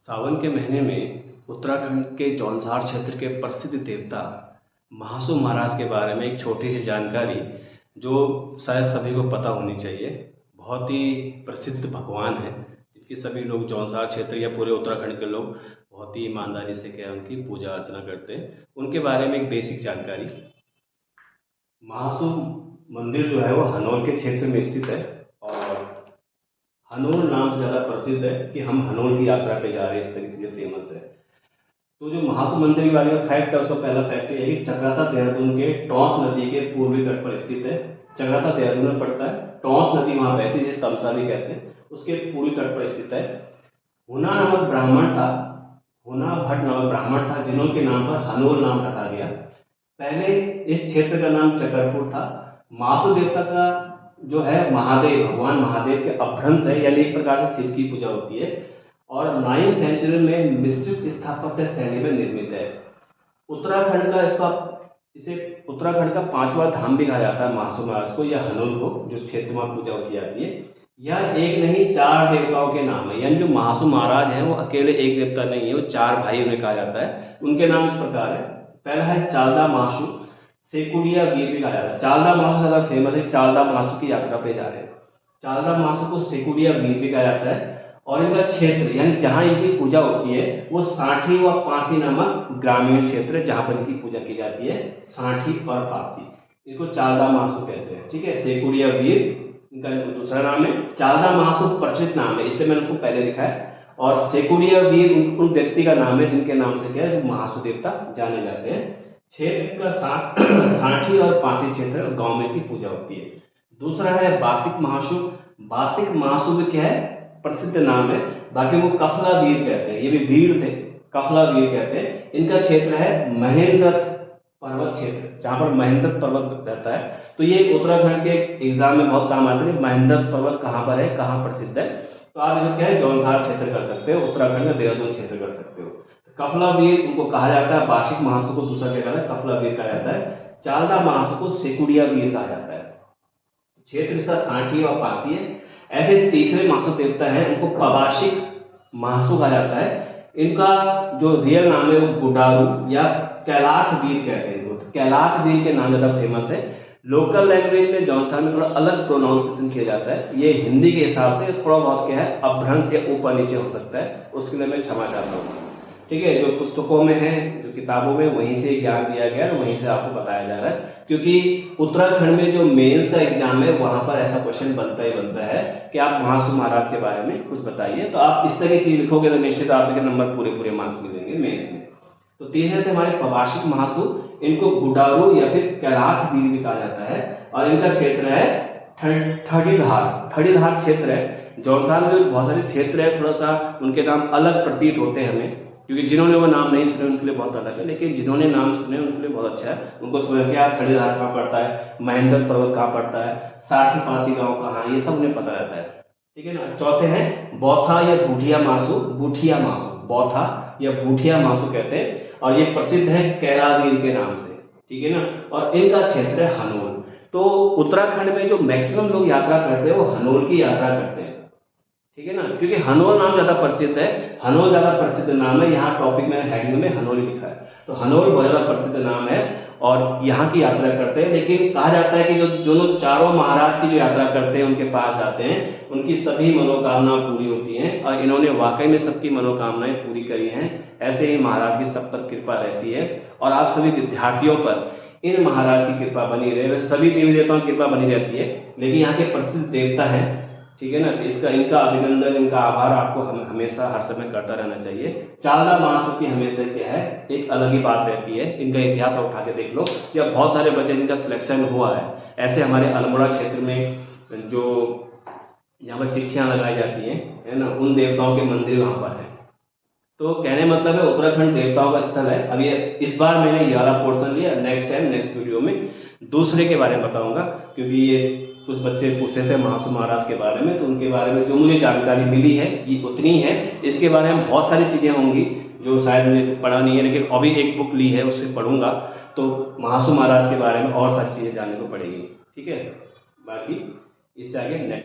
सावन के महीने में उत्तराखंड के जौनसार क्षेत्र के प्रसिद्ध देवता महासू महाराज के बारे में एक छोटी सी जानकारी जो शायद सभी को पता होनी चाहिए। बहुत ही प्रसिद्ध भगवान है जिनकी सभी लोग जौनसार क्षेत्र या पूरे उत्तराखंड के लोग बहुत ही ईमानदारी से क्या उनकी पूजा अर्चना करते हैं। उनके बारे में एक बेसिक जानकारी। महासू मंदिर जो है वो हनोल के क्षेत्र में स्थित है और हनोल नाम से ज़्यादा प्रसिद्ध है कि हम हनोल की यात्रा पे जा रहे हैं, इस तरीके से फेमस है। तो जो महासू मंदिर के बारे में फैक्ट है उसका पहला फैक्ट ये है कि चक्राता देहरादून के टॉस नदी के पूर्वी तट पर स्थित है। चक्राता देहरादून में पड़ता है, टॉस नदी वहाँ बहती है जिसे तमसा भी कहते हैं, उसके पूर्वी तट पर स्थित है। हुना नामक ब्राह्मण था, हुना भट्ट नामक ब्राह्मण था जिन्होंने नाम पर हनोल नाम रखा गया। पहले इस क्षेत्र का नाम चकरपुर था। महासू देवता का जो है महादेव, भगवान महादेव के अपभ्रंश है, यानी एक प्रकार से शिव की पूजा होती है और 9वीं सेंचुरी में मिश्रित स्थापत्य शैली में निर्मित है। उत्तराखंड का इसे उत्तराखंड का 5वां धाम भी कहा जाता है महासू महाराज को या हनोल को, जो क्षेत्र में पूजा की जाती है। यह एक नहीं 4 देवताओं के नाम है, यानी जो महासू महाराज हैं वो अकेले एक देवता नहीं है, वो 4 भाई उन्हें कहा जाता है। उनके नाम इस प्रकार है। पहला है चालदा महासू, सेकुड़िया वीर भी कहा जाता है। चालदा महासू ज़्यादा फेमस है, चालदा महासू की यात्रा पे जा रहे हैं। चालदा महासू को सेकुड़िया वीर भी कहा जाता है और इनका क्षेत्र यानी जहाँ इनकी पूजा होती है वो सांठी व पासी नामक ग्रामीण क्षेत्र है जहाँ पर इनकी पूजा की जाती है। सांठी और पासी, इनको चालदा महासू कहते हैं। ठीक है, सेकुड़िया वीर इनका दूसरा नाम है। चालदा महासू प्रचलित नाम है, इससे मैंने उनको पहले लिखा है। और सेकुड़िया वीर उन व्यक्ति का नाम है जिनके नाम से क्या है जो महासू देवता जाने जाते हैं। क्षेत्र का सांठी और पासी क्षेत्र गांव में की पूजा होती है। दूसरा है बासिक महासू। बासिक महासू में क्या है प्रसिद्ध नाम है, बाकी वो कफला वीर कहते हैं, ये भी वीर थे, कफला वीर कहते हैं। इनका क्षेत्र है महेंद्रथ पर्वत क्षेत्र, जहाँ पर महेंद्रथ पर्वत रहता है। तो ये उत्तराखंड के एग्जाम में बहुत काम आता है, महेंद्रथ पर्वत कहाँ पर है, कहाँ प्रसिद्ध है। तो आप इसे क्या है जौनसार क्षेत्र कर सकते हो, उत्तराखंड में देहरादून क्षेत्र कर सकते हो। कफला वीर उनको कहा जाता है, बासिक महासू को दूसरा क्या कहता है कफला वीर कहा जाता है। चालदा महासू को सेकुड़िया वीर कहा जाता है। क्षेत्र इसका सांठी और पासी है। ऐसे तीसरे महासू देवता है उनको पबाशिक महासू कहा जाता है। इनका जो रियल नाम है वो गुडारू या कैलाथ वीर कहते हैं इनको। कैलाथ वीर के नाम ज्यादा फेमस है। लोकल लैंग्वेज में जौनसार में थोड़ा अलग प्रोनाउंसिएशन किया जाता है, ये हिंदी के हिसाब से थोड़ा बहुत क्या है अपभ्रंश या ऊपर नीचे हो सकता है, उसके लिए मैं क्षमा चाहता हूँ। ठीक है, जो पुस्तकों में है, जो किताबों में वहीं से ज्ञान दिया गया है, वहीं से आपको बताया जा रहा है। क्योंकि उत्तराखंड में जो मेंस का एग्जाम है वहां पर ऐसा क्वेश्चन बनता ही बनता है कि आप महासू महाराज के बारे में कुछ बताइए। तो आप इस तरह की चीज लिखोगे तो निश्चित आपके नंबर पूरे मार्क्स मिलेंगे मेंस में। तो तीसरे थे हमारे पबाशिक महासू, इनको गुडारू या फिर कैलाथ वीर भी कहा जाता है और इनका क्षेत्र है थड़ीधार क्षेत्र है। जौनसार में बहुत सारे क्षेत्र है, थोड़ा सा उनके नाम अलग प्रतीत होते हैं हमें, क्योंकि जिन्होंने वो नाम नहीं सुने उनके लिए बहुत अलग है, लेकिन जिन्होंने नाम सुने उनके लिए बहुत अच्छा है। उनको समझ के आप थड़ीधार कहाँ पड़ता है, महेंद्र पर्वत कहाँ पड़ता है, साठी पासी गांव कहाँ है, ये सब उन्हें पता रहता है। ठीक है ना। चौथे हैं बौथा या बूठिया महासू, बौथा या बूठिया महासू कहते हैं और ये प्रसिद्ध है कैलावीर के नाम से। ठीक है ना। और इनका क्षेत्र है हनोल। तो उत्तराखंड में जो मैक्सिमम लोग यात्रा करते हैं वो हनोल की यात्रा करते हैं। ठीक है ना, क्योंकि हनोल नाम ज्यादा प्रसिद्ध है, हनोल ज्यादा प्रसिद्ध नाम है। यहाँ टॉपिक में हेडिंग में हनोल लिखा है, तो हनोल बहुत ज्यादा प्रसिद्ध नाम है और यहाँ की यात्रा करते हैं। लेकिन कहा जाता है कि जो चारों महाराज की जो यात्रा करते हैं उनके पास आते हैं, उनकी सभी मनोकामनाएं पूरी होती हैं और इन्होंने वाकई में सबकी मनोकामनाएं पूरी करी हैं। ऐसे ही महाराज की सब पर कृपा रहती है और आप सभी विद्यार्थियों पर इन महाराज की कृपा बनी रहे। वैसे सभी देवी देवताओं की कृपा बनी रहती है, लेकिन यहाँ के प्रसिद्ध देवता हैं। ठीक है ना, इनका अभिनंदन, इनका आभार आपको हमेशा हर समय करता रहना चाहिए। चालदा महासू की हमेशा क्या है एक अलग ही बात रहती है। इनका इतिहास उठा के देख लो, या बहुत सारे बच्चे जिनका सिलेक्शन हुआ है। ऐसे हमारे अल्मोड़ा क्षेत्र में जो यहाँ पर चिट्ठियां लगाई जाती हैं है ना, उन देवताओं के मंदिर वहाँ पर है। तो कहने मतलब है उत्तराखंड देवताओं का स्थल है। अब ये इस बार मैंने ये वाला पोर्शन लिया, नेक्स्ट टाइम नेक्स्ट वीडियो में दूसरे के बारे में बताऊंगा, क्योंकि ये कुछ बच्चे पूछे थे महासू महाराज के बारे में, तो उनके बारे में जो मुझे जानकारी मिली है ये उतनी है। इसके बारे में बहुत सारी चीजें होंगी जो शायद मैंने पढ़ा नहीं है, लेकिन अभी एक बुक ली है उससे पढ़ूंगा, तो महासू महाराज के बारे में और सारी चीजें जानने को पड़ेगी। ठीक है, बाकी इससे आगे नेक्स्ट